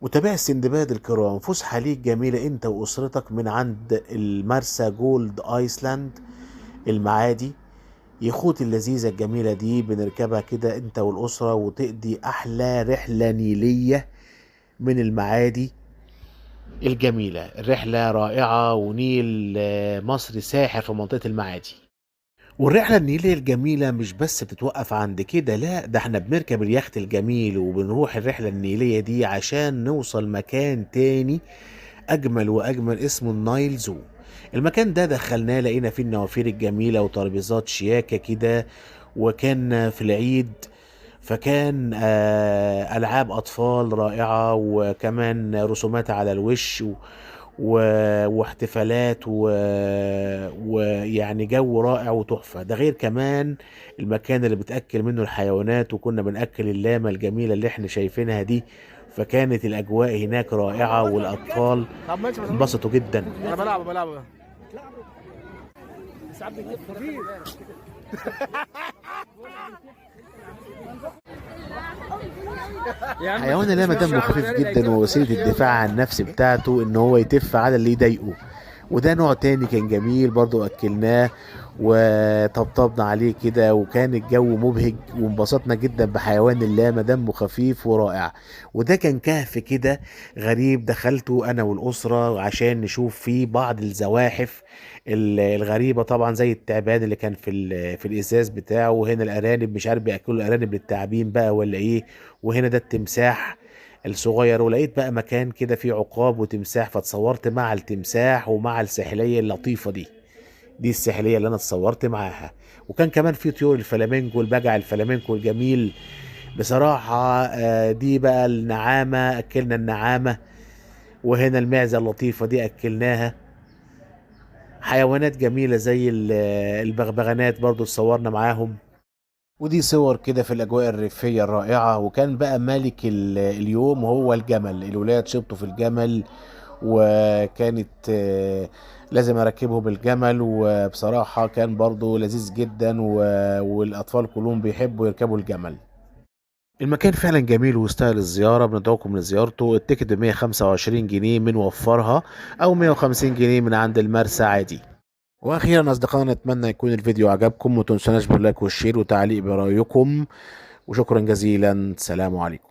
متابعي السندباد الكرام، فسحة ليك جميلة انت واسرتك من عند المرسى جولد ايسلاند المعادي. يخوت اللذيذة الجميلة دي بنركبها كده انت والاسرة وتقضي احلى رحلة نيلية من المعادي الجميلة. الرحلة رائعة ونيل مصر ساحر في منطقة المعادي. والرحلة النيلية الجميلة مش بس بتتوقف عند كده، لا ده احنا بنركب اليخت الجميل وبنروح الرحلة النيلية دي عشان نوصل مكان تاني أجمل وأجمل اسمه النايل زو. المكان ده دخلناه لقينا فيه النوافير الجميلة وترابيزات شياكة كده، وكان في العيد فكان ألعاب أطفال رائعة وكمان رسومات على الوش واحتفالات ويعني جو رائع وتحفة. ده غير كمان المكان اللي بتأكل منه الحيوانات، وكنا بنأكل اللامة الجميلة اللي احنا شايفينها دي. فكانت الأجواء هناك رائعة والأطفال طب ماشي، بس انبسطوا جدا. انا بلعب ساعات بتجيب خفيف. حيوان اللاما دمه خفيف جدا، ووسيلة الدفاع عن النفس بتاعته ان هو يتف على اللي يضايقه. وده نوع تاني كان جميل برضو، اكلناه وطبطبنا عليه كده، وكان الجو مبهج وانبسطنا جدا بحيوان اللاما دمه خفيف ورائع. وده كان كهف كده غريب دخلته انا والاسره عشان نشوف فيه بعض الزواحف الغريبه، طبعا زي التعبان اللي كان في الازاز بتاعه، وهنا الارانب مش عارف بياكلوا الارانب للتعابين بقى ولا ايه، وهنا ده التمساح الصغير. ولقيت بقى مكان كده فيه عقاب وتمساح، فاتصورت مع التمساح ومع الساحلية اللطيفة دي الساحلية اللي انا اتصورت معاها. وكان كمان في طيور الفلامينكو، البجع الفلامينكو الجميل بصراحة. دي بقى النعامة، اكلنا النعامة. وهنا المعزة اللطيفة دي اكلناها. حيوانات جميلة زي البغبغانات برضو اتصورنا معاهم. ودي صور كده في الأجواء الريفية الرائعة. وكان بقى ملك اليوم هو الجمل، الولاد شبطوا في الجمل، وكانت لازم أركبهم الجمل. وبصراحة كان برضو لذيذ جدا والأطفال كلهم بيحبوا يركبوا الجمل. المكان فعلا جميل ويستاهل الزيارة، بندعوكم لزيارته. التيكت ب 125 جنيه من وفرها، أو 150 جنيه من عند المرسى عادي. واخيرا اصدقائنا، اتمنى يكون الفيديو عجبكم، وتنسوناش باللايك والشير وتعليق برايكم. وشكرا جزيلا، سلام عليكم.